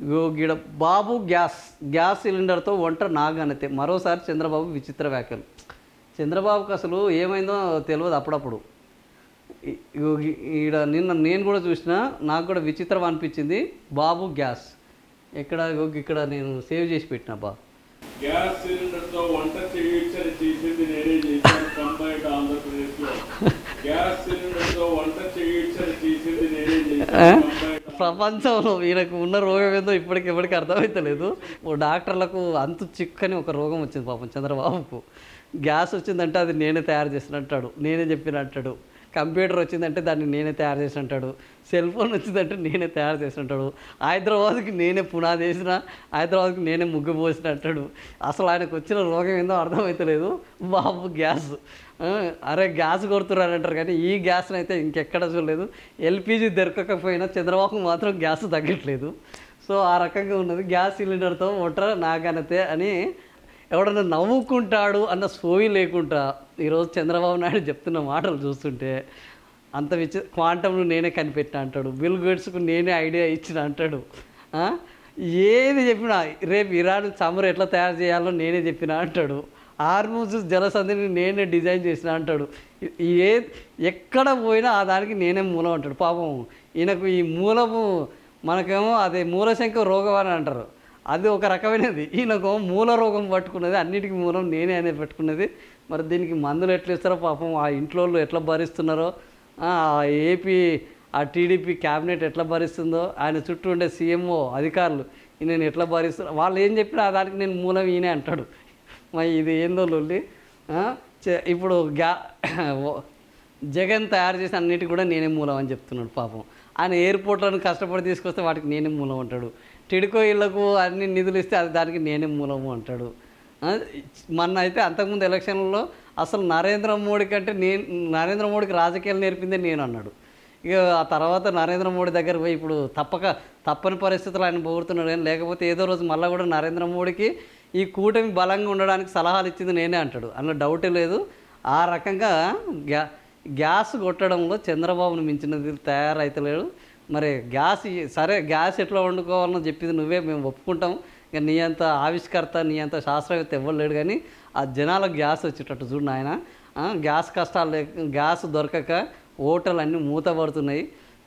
ఇగో గీడ బాబు గ్యాస్ సిలిండర్తో వంట నాగనతే మరోసారి చంద్రబాబు విచిత్ర వ్యాఖ్యలు. చంద్రబాబుకి అసలు ఏమైందో తెలియదు అప్పుడప్పుడు. ఇగో ఈడ నిన్న నేను కూడా చూసిన, నాకు కూడా విచిత్రం అనిపించింది. బాబు గ్యాస్ ఎక్కడ ఇక్కడ నేను సేవ్ చేసి పెట్టిన బా. గ్యాస్ సిలిండర్తో వంట చేయొచ్చని చేసింది నేనే చేశాను కంబైన్డ్ ఆంధ్రప్రదేశ్లో. గ్యాస్ సిలిండర్తో వంట చేయొచ్చని చేసింది నేనే చేశాను. ప్రపంచంలో ఈయనకు ఉన్న రోగం ఏదో ఇప్పటికి అర్థమవుతలేదు. ఓ డాక్టర్లకు అంతు చిక్కని ఒక రోగం వచ్చింది పాపం చంద్రబాబుకు. గ్యాస్ వచ్చిందంటే అది నేనే తయారు చేసిన అంటాడు, నేనే చెప్పిన అంటాడు. కంప్యూటర్ వచ్చిందంటే దాన్ని నేనే తయారు చేసి అంటాడు. సెల్ ఫోన్ వచ్చిందంటే నేనే తయారు చేసి అంటాడు. హైదరాబాద్కి నేనే పునాది వేసిన, హైదరాబాద్కి నేనే ముగ్గు పోసిన అంటాడు. అసలు ఆయనకు వచ్చిన రోగం ఏందో అర్థమవుతలేదు. బాబు గ్యాస్, అరే గ్యాస్ కొడుతున్నారంటారు కానీ ఈ గ్యాస్ని అయితే ఇంకెక్కడ చూడలేదు. ఎల్పిజి దొరకకపోయినా చంద్రబాబు మాత్రం గ్యాస్ తగ్గట్లేదు. సో ఆ రకంగా ఉన్నది. గ్యాస్ సిలిండర్తో వంట నాగనతే అని ఎవడన్నా నవ్వుకుంటాడు అన్న సోయి లేకుండా ఈరోజు చంద్రబాబు నాయుడు చెప్తున్న మాటలు చూస్తుంటే అంత క్వాంటంను నేనే కనిపెట్టిన అంటాడు. బిల్ గేట్స్కు నేనే ఐడియా ఇచ్చిన అంటాడు. ఏది చెప్పినా రేపు ఇరాన్ చమురు ఎట్లా తయారు చేయాలో నేనే చెప్పిన అంటాడు. హార్మూజ్ జలసంధిని నేనే డిజైన్ చేసిన అంటాడు. ఎక్కడ పోయినా ఆ దానికి నేనే మూలం అంటాడు. పాపం ఈయనకు ఈ మూలము మనకేమో అదే మూలశంక రోగం అని అంటారు, అది ఒక రకమైనది. ఈయనకు మూల రోగం పట్టుకున్నది, అన్నిటికీ మూలం నేనే అనేది పెట్టుకున్నది. మరి దీనికి మందులు ఎట్లా ఇస్తారో పాపం ఆ ఇంట్లో ఎట్లా భరిస్తున్నారో, ఏపీ ఆ టీడీపీ క్యాబినెట్ ఎట్లా భరిస్తుందో, ఆయన చుట్టూ ఉండే సీఎంఓ అధికారులు నేను ఎట్లా భరిస్తున్నా, వాళ్ళు ఏం చెప్పినా దానికి నేను మూలం ఈయనే అంటాడు. మరి ఇది ఏందో లొల్లి. ఇప్పుడు జగన్ తయారు చేసిన అన్నిటికీ కూడా నేనే మూలం అని చెప్తున్నాడు పాపం. ఆయన ఎయిర్పోర్ట్లను కష్టపడి తీసుకొస్తే వాటికి నేనే మూలం అంటాడు. టిడ్కో ఇళ్లకు అన్ని నిధులు ఇస్తే అది దానికి నేనే మూలము అంటాడు. మొన్న అయితే అంతకుముందు ఎలక్షన్లలో అసలు నరేంద్ర మోడీ కంటే నరేంద్ర మోడీకి రాజకీయాలు నేర్పిందే నేను అన్నాడు. ఇక ఆ తర్వాత నరేంద్ర మోడీ దగ్గర పోయి ఇప్పుడు తప్పని పరిస్థితులు ఆయన పొగుడుతున్నాడు. కానీ లేకపోతే ఏదో రోజు మళ్ళీ కూడా నరేంద్ర మోడీకి ఈ కూటమి బలంగా ఉండడానికి సలహాలు ఇచ్చింది నేనే అంటాడు, అందులో డౌటే లేదు. ఆ రకంగా గ్యాస్ కొట్టడంలో చంద్రబాబును మించినది తయారైతలేడు. మరి గ్యాస్ సరే, గ్యాస్ ఎట్లా వండుకోవాలని చెప్పింది నువ్వే, మేము ఒప్పుకుంటాం. ఇక నీ అంత ఆవిష్కర్త, నీ అంత శాస్త్రవేత్త ఇవ్వలేడు. కానీ ఆ జనాలకు గ్యాస్ వచ్చేటట్టు చూడు నాయన. గ్యాస్ కష్టాలు గ్యాస్ దొరకక హోటల్ అన్నీ మూతపడుతున్నాయి.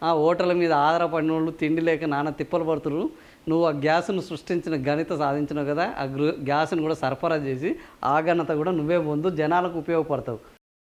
ఆ హోటల్ మీద ఆధారపడిన వాళ్ళు తిండి లేక నాన్న తిప్పలు పడుతున్నారు. నువ్వు ఆ గ్యాస్ను సృష్టించిన ఘనత సాధించినావు కదా, ఆ గ్యాస్ను కూడా సరఫరా చేసి ఆ ఘనత కూడా నువ్వే పొందు, జనాలకు ఉపయోగపడతావు.